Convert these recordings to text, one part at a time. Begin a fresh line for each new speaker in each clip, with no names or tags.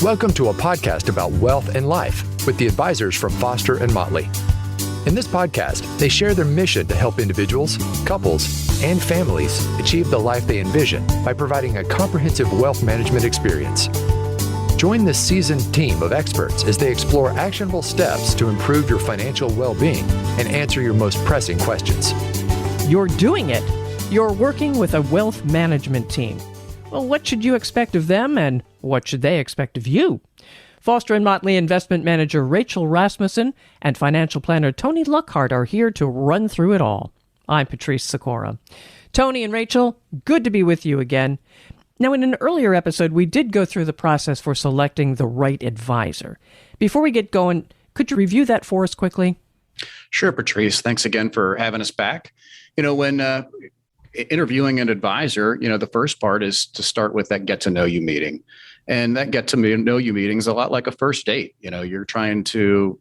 Welcome to a podcast about wealth and life with the advisors from Foster and Motley. In this podcast, they share their mission to help individuals, couples, and families achieve the life they envision by providing a comprehensive wealth management experience. Join this seasoned team of experts as they explore actionable steps to improve your financial well-being and answer your most pressing questions.
You're doing it. You're working with a wealth management team. Well, what should you expect of them, and what should they expect of you? Foster and Motley investment manager Rachel Rasmussen and financial planner Tony Luckhardt are here to run through it all. I'm Patrice Sikora. Tony and Rachel, good to be with you again. Now, in an earlier episode, we did go through the process for selecting the right advisor. Before we get going, could you review that for us quickly?
Sure, Patrice. Thanks again for having us back. When interviewing an advisor, the first part is to start with that get to know you meeting. And that get to know you meeting is a lot like a first date. You're trying to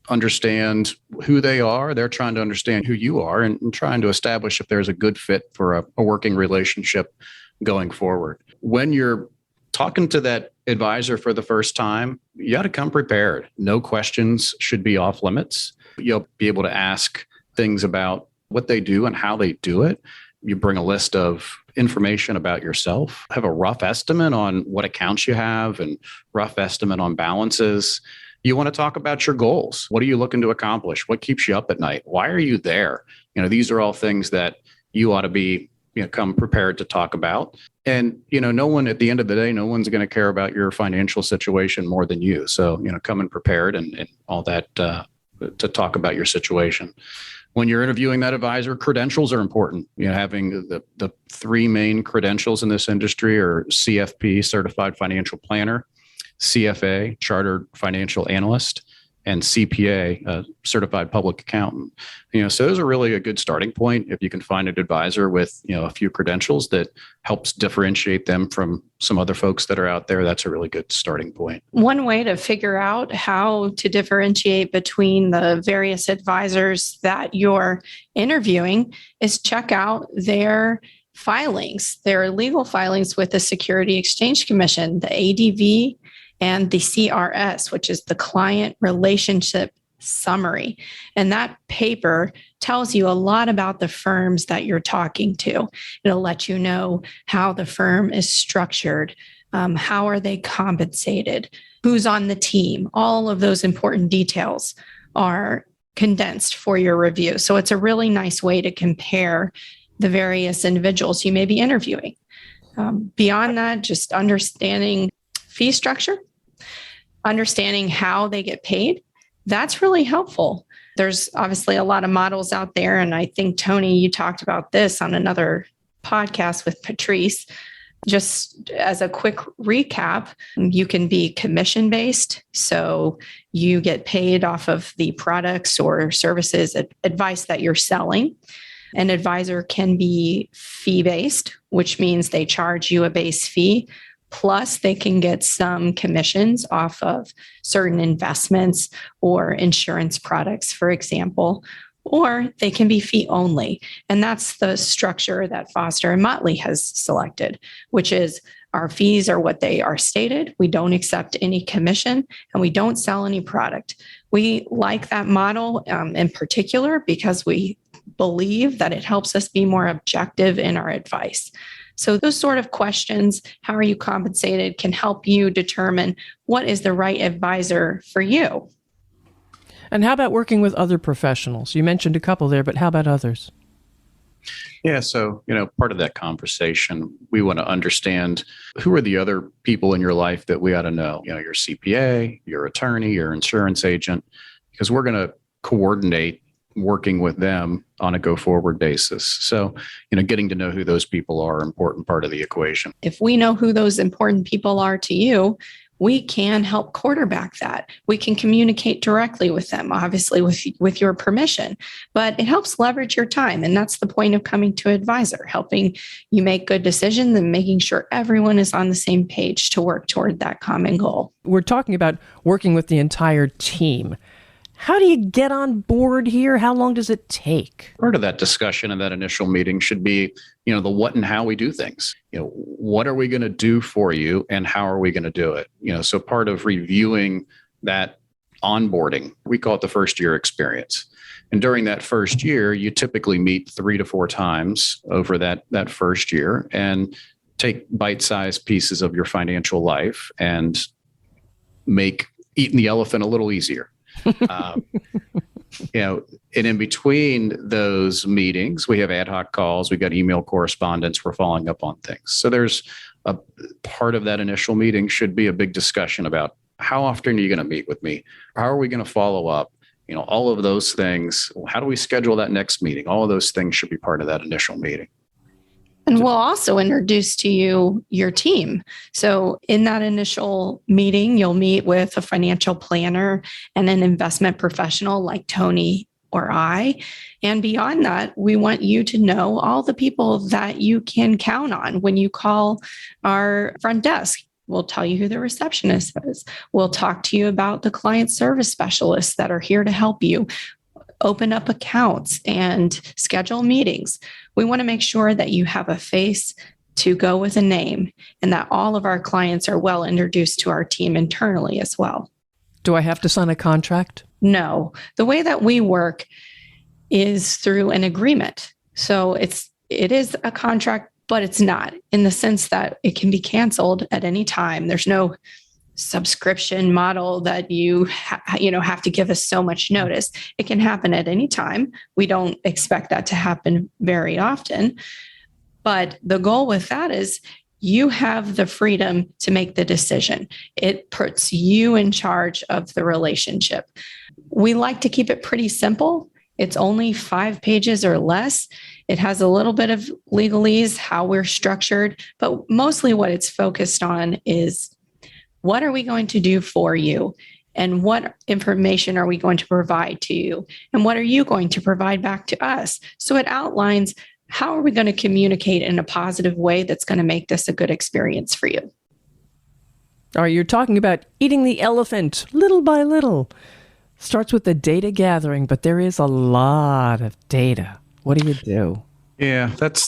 understand who they are. They're trying to understand who you are and trying to establish if there's a good fit for a working relationship going forward. When you're talking to that advisor for the first time, you got to come prepared. No questions should be off limits. You'll be able to ask things about what they do and how they do it. You bring a list of information about yourself, have a rough estimate on what accounts you have and rough estimate on balances. You want to talk about your goals. What are you looking to accomplish? What keeps you up at night? Why are you there? These are all things that you ought to be come prepared to talk about. And, no one at the end of the day, no one's going to care about your financial situation more than you. So, coming prepared and all that to talk about your situation. When you're interviewing that advisor, credentials are important. Having the three main credentials in this industry are CFP, Certified Financial Planner, CFA, Chartered Financial Analyst, and CPA, Certified Public Accountant. So those are really a good starting point. If you can find an advisor with, a few credentials that helps differentiate them from some other folks that are out there, that's a really good starting point.
One way to figure out how to differentiate between the various advisors that you're interviewing is check out their filings, their legal filings with the Security Exchange Commission, the ADV, and the CRS, which is the Client Relationship Summary. And that paper tells you a lot about the firms that you're talking to. It'll let you know how the firm is structured, how are they compensated, who's on the team. All of those important details are condensed for your review. So it's a really nice way to compare the various individuals you may be interviewing. Beyond that, just understanding fee structure, understanding how they get paid, that's really helpful. There's obviously a lot of models out there. And I think, Tony, you talked about this on another podcast with Patrice. Just as a quick recap, you can be commission-based. So you get paid off of the products or services advice that you're selling. An advisor can be fee-based, which means they charge you a base fee. Plus, they can get some commissions off of certain investments or insurance products, for example, or they can be fee only. And that's the structure that Foster and Motley has selected, which is our fees are what they are stated. We don't accept any commission and we don't sell any product. We like that model in particular because we believe that it helps us be more objective in our advice. So those sort of questions, how are you compensated, can help you determine what is the right advisor for you.
And how about working with other professionals? You mentioned a couple there, but how about others?
Yeah, so, part of that conversation, we want to understand who are the other people in your life that we ought to know, your CPA, your attorney, your insurance agent, because we're going to coordinate working with them on a go-forward basis. So, getting to know who those people are an important part of the equation.
If we know who those important people are to you, we can help quarterback that. We can communicate directly with them, obviously with your permission, but it helps leverage your time. And that's the point of coming to an advisor, helping you make good decisions and making sure everyone is on the same page to work toward that common goal.
We're talking about working with the entire team. How do you get on board here? How long does it take?
Part of that discussion in that initial meeting should be, the what and how we do things. What are we going to do for you and how are we going to do it? So part of reviewing that onboarding, we call it the first year experience. And during that first year, you typically meet 3 to 4 times over that first year and take bite-sized pieces of your financial life and make eating the elephant a little easier. And in between those meetings, we have ad hoc calls, we've got email correspondence, we're following up on things. So there's a part of that initial meeting should be a big discussion about how often are you going to meet with me? How are we going to follow up? All of those things. How do we schedule that next meeting? All of those things should be part of that initial meeting.
And we'll also introduce to you your team. So in that initial meeting, you'll meet with a financial planner and an investment professional like Tony or I. And beyond that, we want you to know all the people that you can count on when you call our front desk. We'll tell you who the receptionist is. We'll talk to you about the client service specialists that are here to help you open up accounts and schedule meetings. We want to make sure that you have a face to go with a name and that all of our clients are well introduced to our team internally as well.
Do I have to sign a contract?
No. The way that we work is through an agreement. So it is a contract, but it's not, in the sense that it can be canceled at any time. There's no subscription model that you have to give us so much notice. It can happen at any time. We don't expect that to happen very often. But the goal with that is you have the freedom to make the decision. It puts you in charge of the relationship. We like to keep it pretty simple. It's only 5 pages or less. It has a little bit of legalese, how we're structured, but mostly what it's focused on is what are we going to do for you? And what information are we going to provide to you? And what are you going to provide back to us? So it outlines how are we going to communicate in a positive way that's going to make this a good experience for you.
All right, you're talking about eating the elephant little by little. Starts with the data gathering, but there is a lot of data. What do you do?
Yeah, that's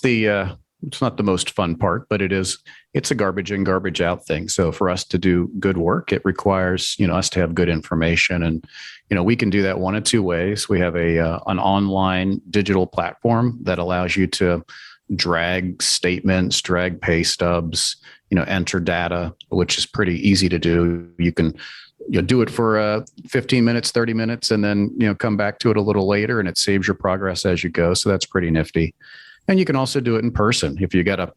it's not the most fun part, but it's a garbage in, garbage out thing. So for us to do good work, it requires, us to have good information. And, we can do that one of 2 ways. We have an online digital platform that allows you to drag statements, drag pay stubs, enter data, which is pretty easy to do. You can do it for 15 minutes, 30 minutes, and then, come back to it a little later, and it saves your progress as you go. So that's pretty nifty. And you can also do it in person. If you got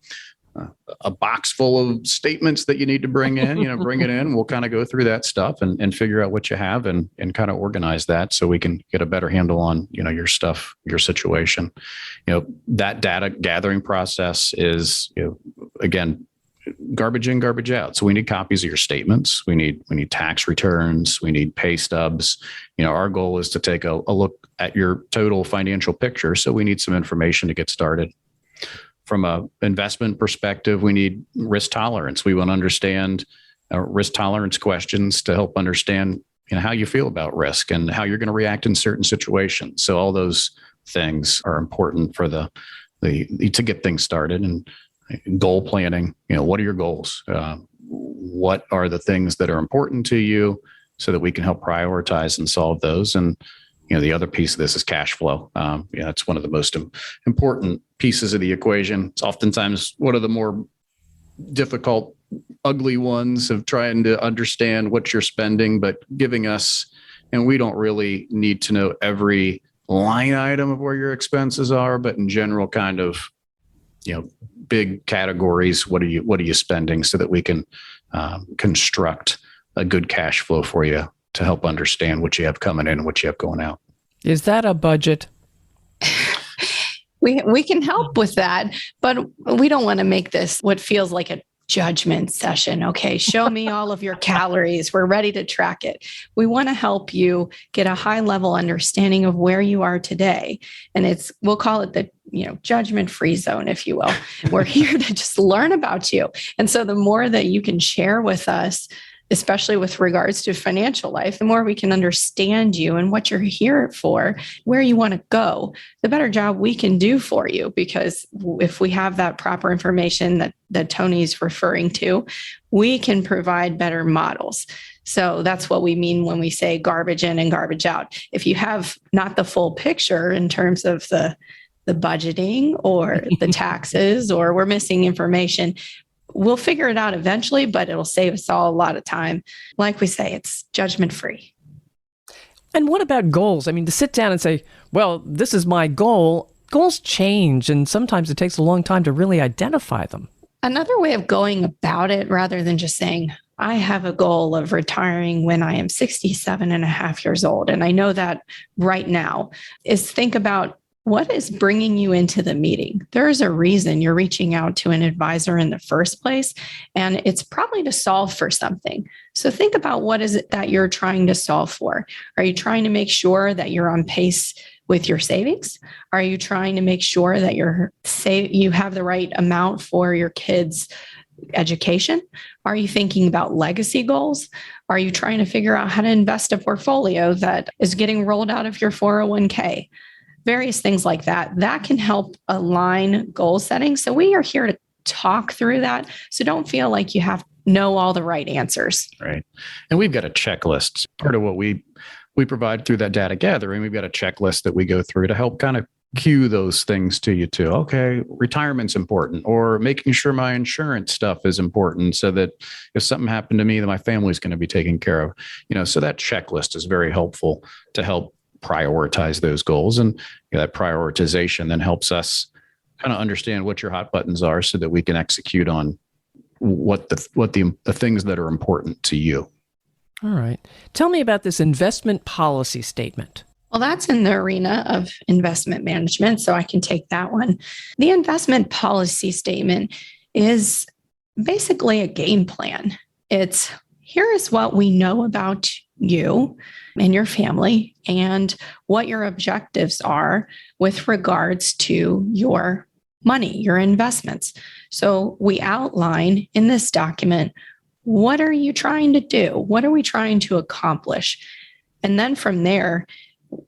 a box full of statements that you need to bring in, bring it in. We'll kind of go through that stuff and figure out what you have and kind of organize that so we can get a better handle on, your stuff, your situation. That data gathering process is, again, garbage in, garbage out. So we need copies of your statements. We need tax returns. We need pay stubs. Our goal is to take a look at your total financial picture. So we need some information to get started. From an investment perspective, we need risk tolerance. We want to understand risk tolerance questions to help understand how you feel about risk and how you're going to react in certain situations. So all those things are important for to get things started. And goal planning, what are your goals? What are the things that are important to you so that we can help prioritize and solve those? And, the other piece of this is cash flow. It's one of the most important pieces of the equation. It's oftentimes one of the more difficult, ugly ones of trying to understand what you're spending, but giving us, and we don't really need to know every line item of where your expenses are, but in general, kind of, big categories. What are you spending so that we can construct a good cash flow for you to help understand what you have coming in and what you have going out.
Is that a budget?
We can help with that, but we don't want to make this what feels like a judgment session. Okay, show me all of your calories. We're ready to track it. We want to help you get a high level understanding of where you are today. And we'll call it the, judgment-free zone, if you will. We're here to just learn about you. And so the more that you can share with us, especially with regards to financial life, the more we can understand you and what you're here for, where you want to go, the better job we can do for you. Because if we have that proper information that Tony's referring to, we can provide better models. So that's what we mean when we say garbage in and garbage out. If you have not the full picture in terms of the budgeting or the taxes, or we're missing information, we'll figure it out eventually, but it'll save us all a lot of time. Like we say, it's judgment free.
And what about goals? I mean, to sit down and say, well, this is my goal. Goals change, and sometimes it takes a long time to really identify them.
Another way of going about it, rather than just saying, I have a goal of retiring when I am 67 and a half years old, and I know that right now, is think about what is bringing you into the meeting. There is a reason you're reaching out to an advisor in the first place, and it's probably to solve for something. So think about, what is it that you're trying to solve for? Are you trying to make sure that you're on pace with your savings? Are you trying to make sure that you have the right amount for your kids' education? Are you thinking about legacy goals? Are you trying to figure out how to invest a portfolio that is getting rolled out of your 401k? Various things like that can help align goal setting. So we are here to talk through that. So don't feel like you have to know all the right answers.
Right. And we've got a checklist. Part of what we provide through that data gathering, we've got a checklist that we go through to help kind of cue those things to you too. Okay, retirement's important, or making sure my insurance stuff is important so that if something happened to me, that my family's going to be taken care of. So that checklist is very helpful to help prioritize those goals. And that prioritization then helps us kind of understand what your hot buttons are so that we can execute on what the things that are important to you.
All right. Tell me about this investment policy statement.
Well, that's in the arena of investment management, so I can take that one. The investment policy statement is basically a game plan. It's, here is what we know about you and your family and what your objectives are with regards to your money, your investments. So we outline in this document, what are you trying to do? What are we trying to accomplish? And then from there,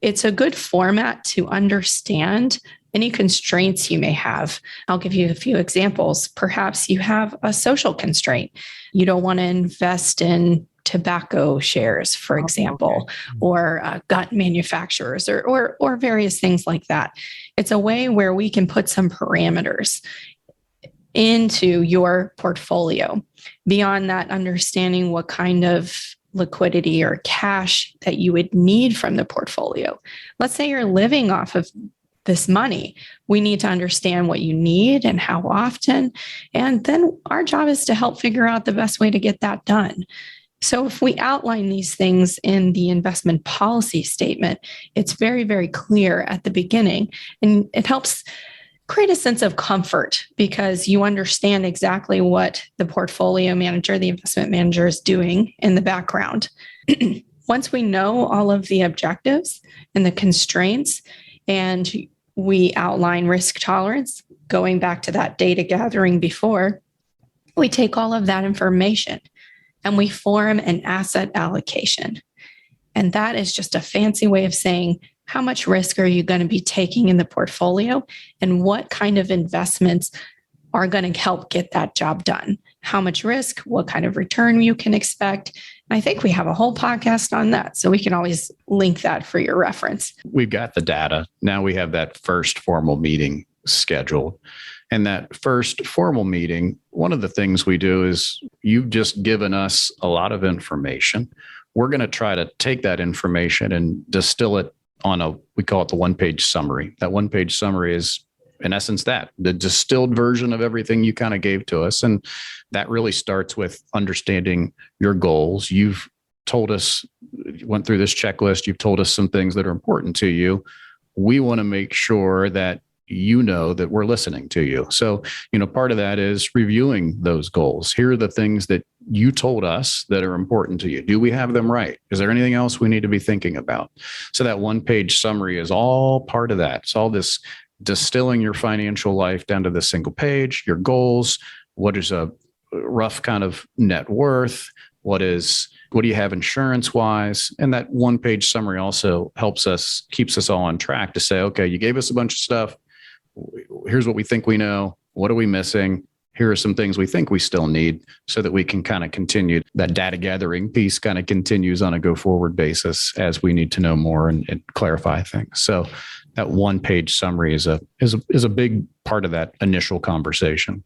it's a good format to understand any constraints you may have. I'll give you a few examples. Perhaps you have a social constraint. You don't want to invest in tobacco shares, for example, or gun manufacturers, or various things like that. It's a way where we can put some parameters into your portfolio. Beyond that, understanding what kind of liquidity or cash that you would need from the portfolio. Let's say you're living off of this money. We need to understand what you need and how often. And then our job is to help figure out the best way to get that done. So if we outline these things in the investment policy statement, it's very, very clear at the beginning, and it helps create a sense of comfort because you understand exactly what the portfolio manager, the investment manager, is doing in the background. Once we know all of the objectives and the constraints, and we outline risk tolerance, going back to that data gathering before, we take all of that information and we form an asset allocation. And that is just a fancy way of saying, how much risk are you going to be taking in the portfolio, and what kind of investments are going to help get that job done? How much risk, what kind of return you can expect. I think we have a whole podcast on that, so we can always link that for your reference.
We've got the data. Now we have that first formal meeting scheduled. And that first formal meeting, one of the things we do is, you've just given us a lot of information. We're going to try to take that information and distill it on we call it the one-page summary. That one-page summary is, in essence, the distilled version of everything you kind of gave to us. And that really starts with understanding your goals. You've told us, went through this checklist. You've told us some things that are important to you. We want to make sure that you know that we're listening to you. So, part of that is reviewing those goals. Here are the things that you told us that are important to you. Do we have them right? Is there anything else we need to be thinking about? So that one-page summary is all part of that. It's all this distilling your financial life down to the single page, your goals, what is a rough kind of net worth, What do you have insurance wise? And that one-page summary also keeps us all on track to say, okay, you gave us a bunch of stuff. Here's what we think we know. What are we missing? Here are some things we think we still need so that we can kind of continue. That data gathering piece kind of continues on a go forward basis as we need to know more and clarify things. So that one-page summary is a big part of that initial conversation.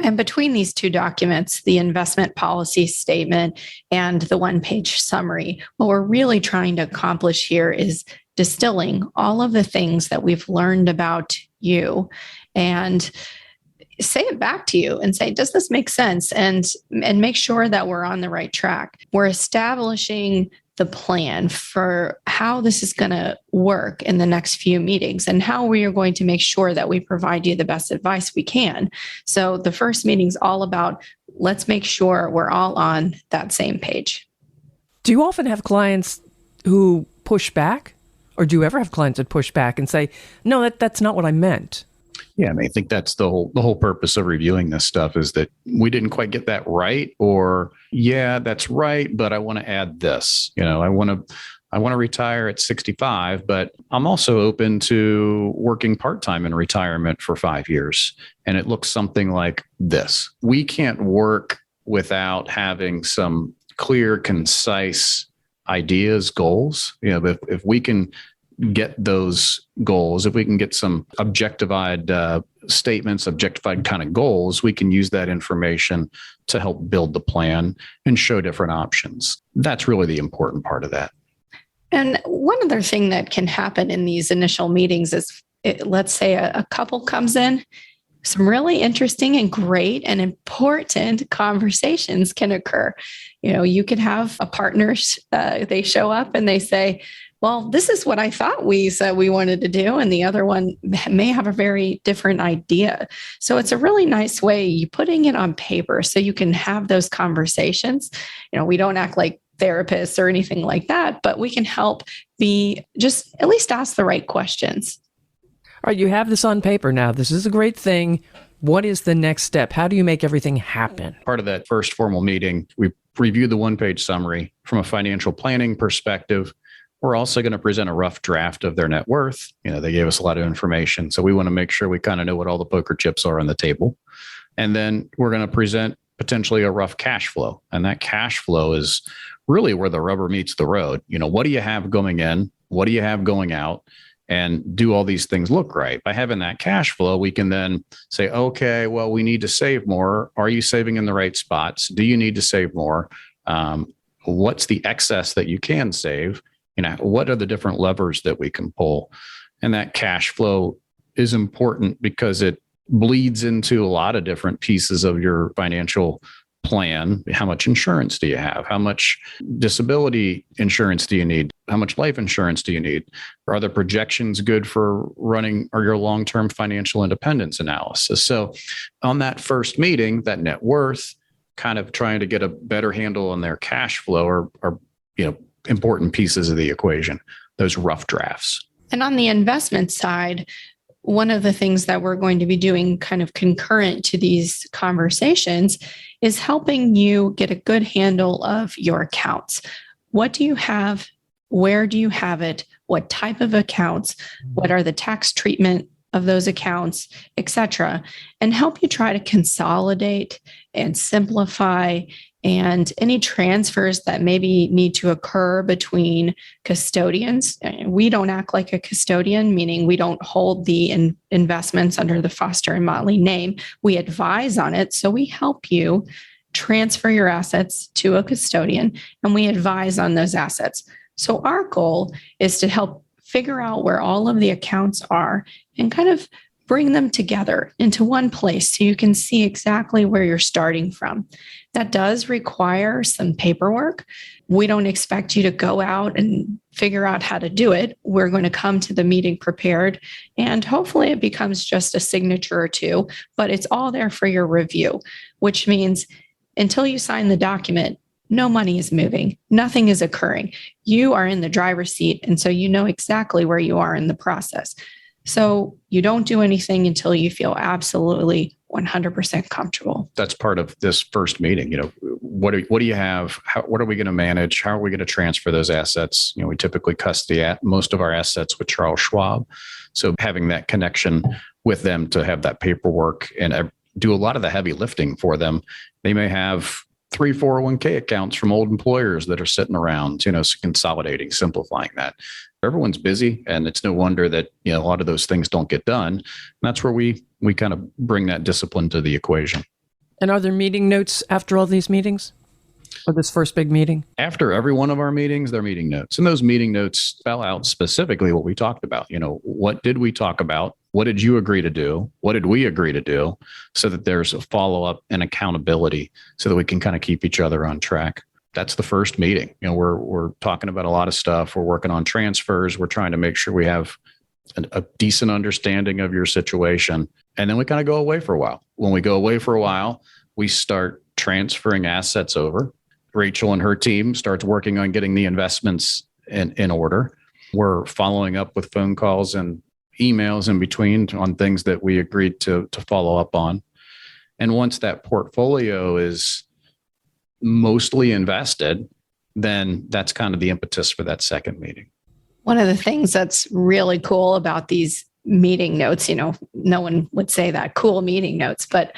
And between these two documents, the investment policy statement and the one-page summary, what we're really trying to accomplish here is distilling all of the things that we've learned about you and say it back to you and say, does this make sense? And make sure that we're on the right track. We're establishing the plan for how this is going to work in the next few meetings and how we are going to make sure that we provide you the best advice we can. So the first meeting is all about, let's make sure we're all on that same page.
Do you often have clients who push back? Or do you ever have clients that push back and say, no, that's not what I meant?
Yeah, I think that's the whole purpose of reviewing this stuff is that we didn't quite get that right, or yeah, that's right, but I want to add this. I want to retire at 65, but I'm also open to working part-time in retirement for 5 years. And it looks something like this. We can't work without having some clear, concise ideas, goals. If we can get those goals, if we can get some objectified statements, objectified kind of goals, we can use that information to help build the plan and show different options. That's really the important part of that.
And one other thing that can happen in these initial meetings is, let's say a couple comes in, some really interesting and great and important conversations can occur. You could have a partner, they show up and they say, well, this is what I thought we said we wanted to do. And the other one may have a very different idea. So it's a really nice way you putting it on paper so you can have those conversations. We don't act like therapists or anything like that, but we can help just at least ask the right questions.
All right, you have this on paper now. This is a great thing. What is the next step? How do you make everything happen?
Part of that first formal meeting, we reviewed the one-page summary from a financial planning perspective. We're also going to present a rough draft of their net worth. They gave us a lot of information. So we want to make sure we kind of know what all the poker chips are on the table. And then we're going to present potentially a rough cash flow. And that cash flow is really where the rubber meets the road. What do you have going in? What do you have going out? And do all these things look right? By having that cash flow, we can then say, okay, well, we need to save more. Are you saving in the right spots? Do you need to save more? What's the excess that you can save? What are the different levers that we can pull? And that cash flow is important because it bleeds into a lot of different pieces of your financial plan. How much insurance do you have? How much disability insurance do you need? How much life insurance do you need? Are the projections good for running or your long-term financial independence analysis? So on that first meeting, that net worth, kind of trying to get a better handle on their cash flow are important pieces of the equation, those rough drafts.
And on the investment side, one of the things that we're going to be doing kind of concurrent to these conversations is helping you get a good handle of your accounts. What do you have? Where do you have it? What type of accounts? What are the tax treatment of those accounts, et cetera, and help you try to consolidate and simplify and any transfers that maybe need to occur between custodians. We don't act like a custodian, meaning we don't hold the investments under the Foster and Motley name. We advise on it. So we help you transfer your assets to a custodian and we advise on those assets. So our goal is to help figure out where all of the accounts are and kind of bring them together into one place so you can see exactly where you're starting from. That does require some paperwork. We don't expect you to go out and figure out how to do it. We're going to come to the meeting prepared, and hopefully it becomes just a signature or two, but it's all there for your review, which means until you sign the document, no money is moving. Nothing is occurring. You are in the driver's seat, and so you know exactly where you are in the process. So you don't do anything until you feel absolutely 100% comfortable.
That's part of this first meeting. What do you have? What are we going to manage? How are we going to transfer those assets? We typically custody most of our assets with Charles Schwab. So having that connection with them to have that paperwork and do a lot of the heavy lifting for them. They may have 3 401k accounts from old employers that are sitting around, so consolidating, simplifying that. Everyone's busy, and it's no wonder that a lot of those things don't get done. And that's where we kind of bring that discipline to the equation.
And are there meeting notes after all these meetings? Or this first big meeting?
After every one of our meetings, there are meeting notes. And those meeting notes spell out specifically what we talked about. What did we talk about? What did you agree to do? What did we agree to do? So that there's a follow-up and accountability so that we can kind of keep each other on track. That's the first meeting. We're talking about a lot of stuff. We're working on transfers. We're trying to make sure we have a decent understanding of your situation. And then we kind of go away for a while. When we go away for a while, we start transferring assets over. Rachel and her team starts working on getting the investments in order. We're following up with phone calls and emails in between on things that we agreed to follow up on. And once that portfolio is mostly invested, then that's kind of the impetus for that second meeting.
One of the things that's really cool about these meeting notes, no one would say that, cool meeting notes, but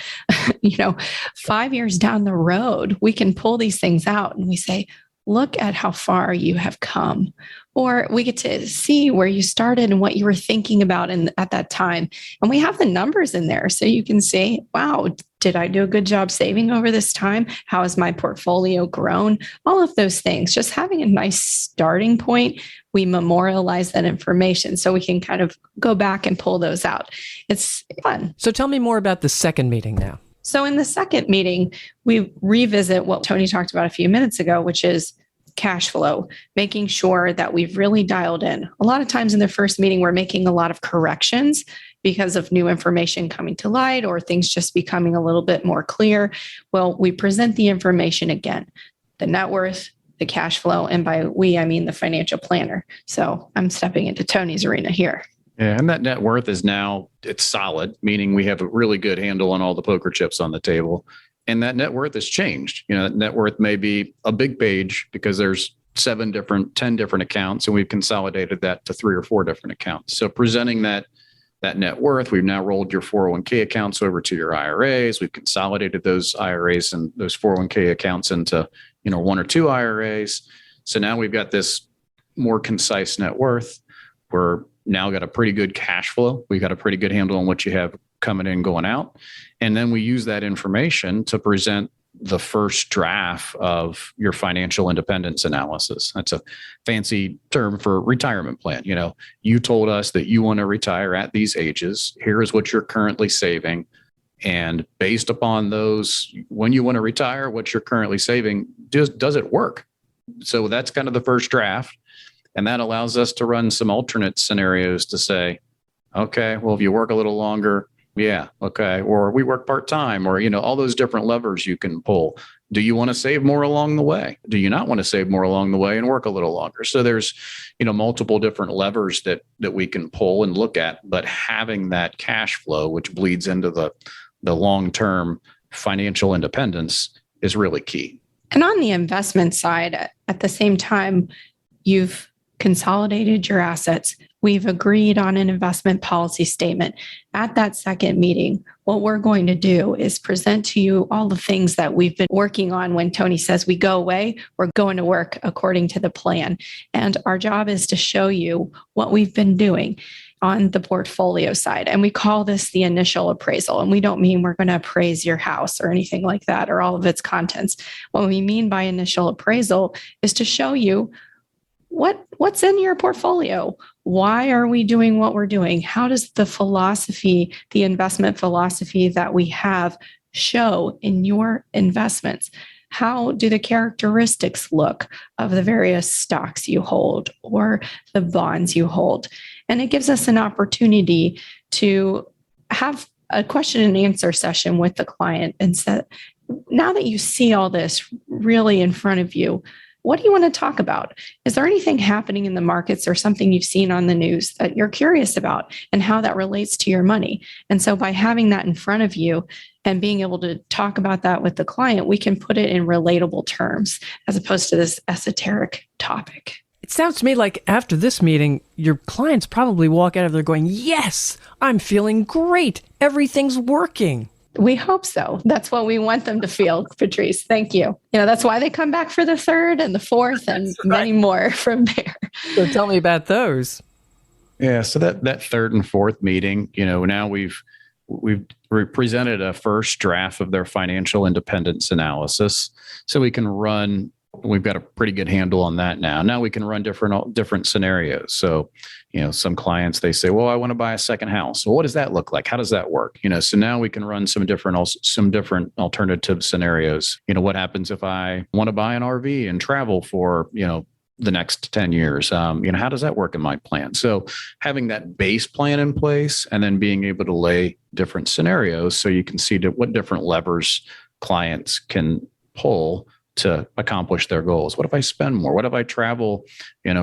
5 years down the road, we can pull these things out and we say, look at how far you have come. Or we get to see where you started and what you were thinking about at that time. And we have the numbers in there. So you can say, wow, did I do a good job saving over this time? How has my portfolio grown? All of those things. Just having a nice starting point, we memorialize that information so we can kind of go back and pull those out. It's fun.
So tell me more about the second meeting now.
So in the second meeting, we revisit what Tony talked about a few minutes ago, which is cash flow, making sure that we've really dialed in. A lot of times in the first meeting, we're making a lot of corrections because of new information coming to light or things just becoming a little bit more clear. Well, we present the information again, the net worth, the cash flow, and by we, I mean the financial planner. So I'm stepping into Tony's arena here.
Yeah, and that net worth is now, it's solid, meaning we have a really good handle on all the poker chips on the table. And that net worth has changed. Net worth may be a big page because there's 10 different accounts, and we've consolidated that to 3 or 4 different accounts. So presenting that net worth, we've now rolled your 401k accounts over to your IRAs. We've consolidated those IRAs and those 401k accounts into 1 or 2 IRAs. So now we've got this more concise net worth. We're now got a pretty good cash flow. We've got a pretty good handle on what you have coming in, going out. And then we use that information to present the first draft of your financial independence analysis. That's a fancy term for retirement plan. You told us that you want to retire at these ages. Here is what you're currently saving. And based upon those, when you want to retire, what you're currently saving, does it work? So that's kind of the first draft. And that allows us to run some alternate scenarios to say, okay, well, if you work a little longer, yeah, okay. Or we work part-time, or, all those different levers you can pull. Do you want to save more along the way? Do you not want to save more along the way and work a little longer? So there's, multiple different levers that we can pull and look at, but having that cash flow, which bleeds into the long-term financial independence, is really key.
And on the investment side, at the same time, you've consolidated your assets. We've agreed on an investment policy statement. At that second meeting, what we're going to do is present to you all the things that we've been working on. When Tony says we go away, we're going to work according to the plan. And our job is to show you what we've been doing on the portfolio side. And we call this the initial appraisal. And we don't mean we're going to appraise your house or anything like that, or all of its contents. What we mean by initial appraisal is to show you what's in your portfolio. Why are we doing what we're doing? How does the investment philosophy that we have show in your investments? How do the characteristics look of the various stocks you hold or the bonds you hold? And it gives us an opportunity to have a question and answer session with the client and say, now that you see all this really in front of you, what do you want to talk about? Is there anything happening in the markets or something you've seen on the news that you're curious about and how that relates to your money? And so by having that in front of you and being able to talk about that with the client, we can put it in relatable terms as opposed to this esoteric topic.
It sounds to me like after this meeting, your clients probably walk out of there going, yes, I'm feeling great. Everything's working.
We hope so. That's what we want them to feel, Patrice. Thank you. That's why they come back for the third and the fourth and many more from there.
So tell me about those.
Yeah. So that third and fourth meeting, now we've presented a first draft of their financial independence analysis. So we've got a pretty good handle on that now. Now we can run different scenarios. So, some clients, they say, well, I want to buy a second house. Well, what does that look like? How does that work? So now we can run some different alternative scenarios. What happens if I want to buy an RV and travel for, the next 10 years? How does that work in my plan? So having that base plan in place and then being able to lay different scenarios so you can see what different levers clients can pull to accomplish their goals. What if I spend more? What if I travel,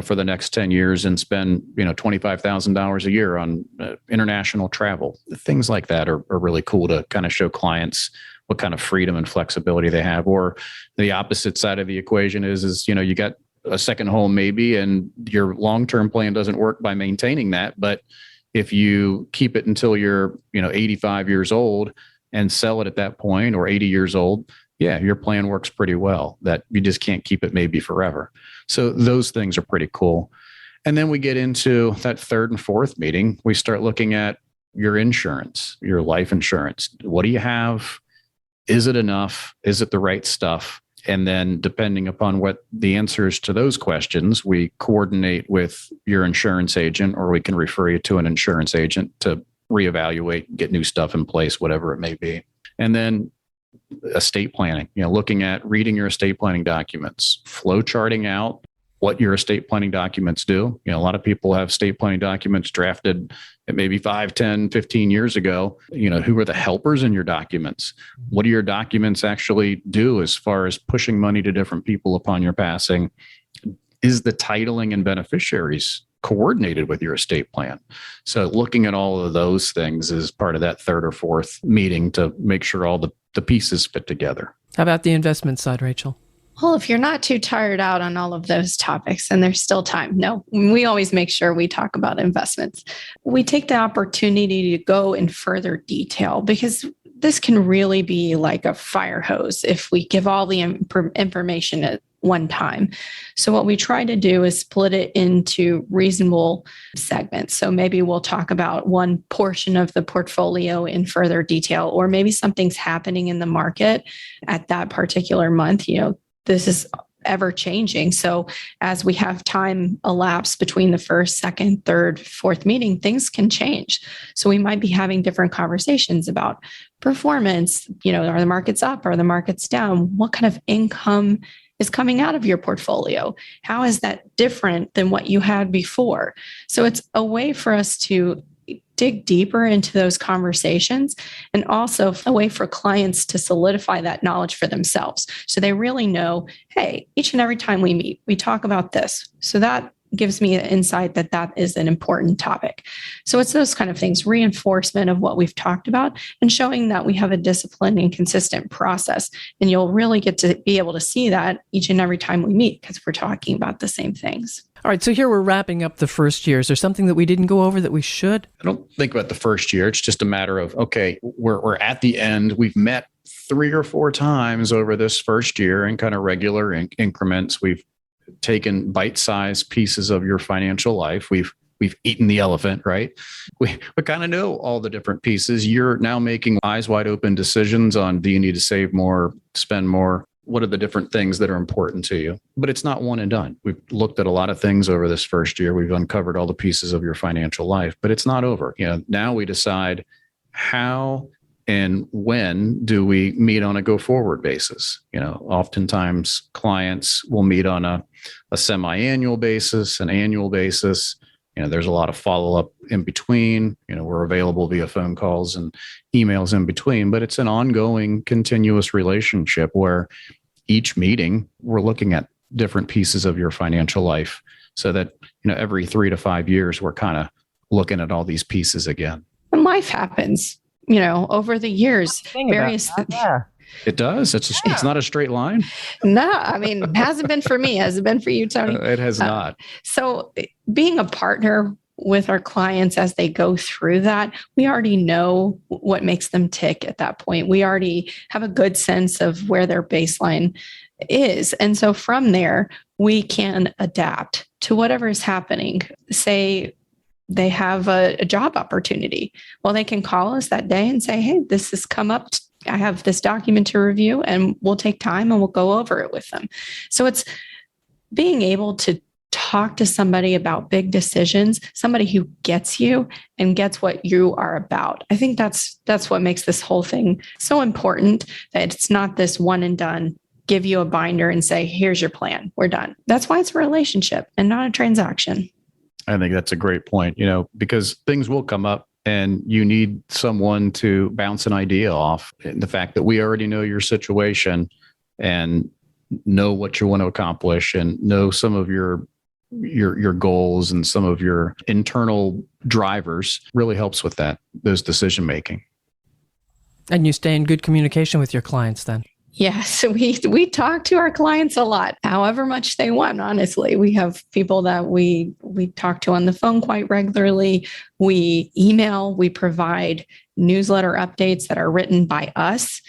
for the next 10 years and spend, $25,000 a year on international travel? Things like that are really cool to kind of show clients what kind of freedom and flexibility they have. Or the opposite side of the equation is you got a second home maybe, and your long-term plan doesn't work by maintaining that. But if you keep it until you're, 85 years old and sell it at that point, or 80 years old, yeah, your plan works pretty well, that you just can't keep it maybe forever. So those things are pretty cool. And then we get into that third and fourth meeting. We start looking at your insurance, your life insurance. What do you have? Is it enough? Is it the right stuff? And then depending upon what the answers to those questions, we coordinate with your insurance agent, or we can refer you to an insurance agent to reevaluate, get new stuff in place, whatever it may be. And then estate planning, looking at reading your estate planning documents, flow charting out what your estate planning documents do. A lot of people have estate planning documents drafted at maybe 5, 10, 15 years ago. Who are the helpers in your documents? What do your documents actually do as far as pushing money to different people upon your passing? Is the titling and beneficiaries coordinated with your estate plan? So looking at all of those things is part of that third or fourth meeting to make sure all the pieces fit together.
How about the investment side, Rachel?
Well, if you're not too tired out on all of those topics and there's still time, no, we always make sure we talk about investments. We take the opportunity to go in further detail because this can really be like a fire hose if we give all the information at one time. So what we try to do is split it into reasonable segments. So maybe we'll talk about one portion of the portfolio in further detail, or maybe something's happening in the market at that particular month. This is ever changing. So as we have time elapsed between the first, second, third, fourth meeting, things can change. So we might be having different conversations about performance. Are the markets up? Are the markets down? What kind of income is coming out of your portfolio? How is that different than what you had before? So it's a way for us to dig deeper into those conversations, and also a way for clients to solidify that knowledge for themselves. So they really know, hey, each and every time we meet, we talk about this. So that gives me an insight that is an important topic. So it's those kind of things, reinforcement of what we've talked about and showing that we have a disciplined and consistent process. And you'll really get to be able to see that each and every time we meet because we're talking about the same things.
All right, so here we're wrapping up the first year. Is there something that we didn't go over that we should?
I don't think about the first year. It's just a matter of, okay, we're at the end. We've met 3 or 4 times over this first year in kind of regular increments. We've taken bite-sized pieces of your financial life. We've eaten the elephant, right? We kind of know all the different pieces. You're now making eyes wide open decisions on, do you need to save more, spend more? What are the different things that are important to you? But it's not one and done. We've looked at a lot of things over this first year. We've uncovered all the pieces of your financial life, but it's not over. Now we decide how and when do we meet on a go forward basis. Oftentimes clients will meet on a semi-annual basis, an annual basis. There's a lot of follow-up in between. We're available via phone calls and emails in between, but it's an ongoing, continuous relationship where each meeting we're looking at different pieces of your financial life so that, every 3 to 5 years, we're kind of looking at all these pieces again.
And life happens, over the years, various.
Yeah.
It does. It's not a straight line.
No, I mean, it hasn't been for me. Has it been for you, Tony?
It has not.
So being a partner with our clients as they go through that, we already know what makes them tick at that point. We already have a good sense of where their baseline is. And so from there, we can adapt to whatever is happening. Say they have a job opportunity. Well, they can call us that day and say, hey, this has come up. I have this document to review, and we'll take time and we'll go over it with them. So it's being able to talk to somebody about big decisions, somebody who gets you and gets what you are about. I think that's what makes this whole thing so important, that it's not this one and done, give you a binder and say, here's your plan, we're done. That's why it's a relationship and not a transaction.
I think that's a great point, because things will come up and you need someone to bounce an idea off. And the fact that we already know your situation and know what you want to accomplish and know some of your goals and some of your internal drivers really helps with those decision making.
And you stay in good communication with your clients then?
Yes, we talk to our clients a lot, however much they want, honestly. We have people that we talk to on the phone quite regularly. We email, we provide newsletter updates that are written by us.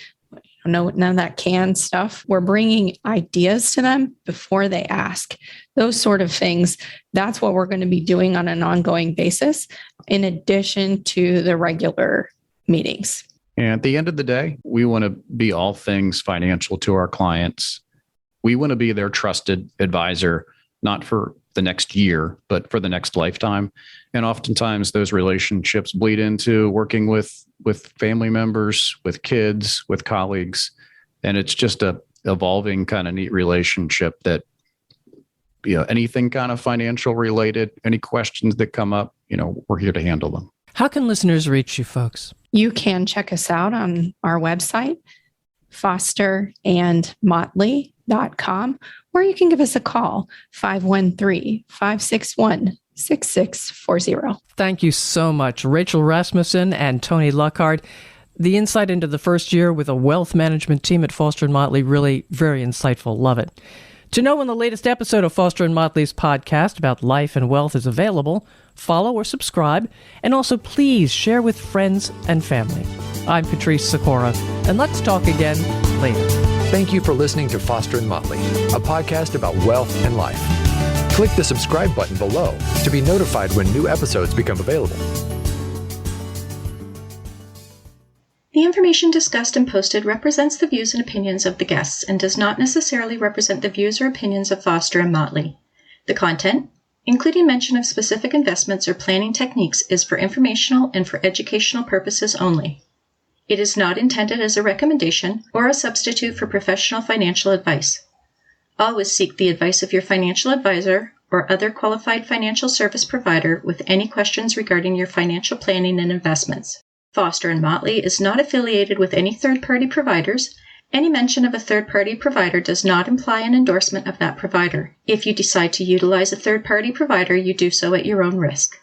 No, none of that canned stuff. We're bringing ideas to them before they ask. Those sort of things, that's what we're going to be doing on an ongoing basis, in addition to the regular meetings.
And at the end of the day, we want to be all things financial to our clients. We want to be their trusted advisor, not for the next year, but for the next lifetime. And oftentimes those relationships bleed into working with family members, with kids, with colleagues. And it's just a evolving kind of neat relationship that, anything kind of financial related, any questions that come up, we're here to handle them.
How can listeners reach you folks?
You can check us out on our website, fosterandmotley.com, or you can give us a call, 513-561-6640.
Thank you so much, Rachel Rasmussen and Tony Luckhardt. The insight into the first year with a wealth management team at Foster and Motley, really very insightful. Love it. To know when the latest episode of Foster and Motley's podcast about life and wealth is available, follow or subscribe, and also please share with friends and family. I'm Patrice Sikora, and let's talk again later.
Thank you for listening to Foster and Motley, a podcast about wealth and life. Click the subscribe button below to be notified when new episodes become available.
The information discussed and posted represents the views and opinions of the guests and does not necessarily represent the views or opinions of Foster and Motley. The content, including mention of specific investments or planning techniques, is for informational and for educational purposes only. It is not intended as a recommendation or a substitute for professional financial advice. Always seek the advice of your financial advisor or other qualified financial service provider with any questions regarding your financial planning and investments. Foster and Motley is not affiliated with any third-party providers. Any mention of a third-party provider does not imply an endorsement of that provider. If you decide to utilize a third-party provider, you do so at your own risk.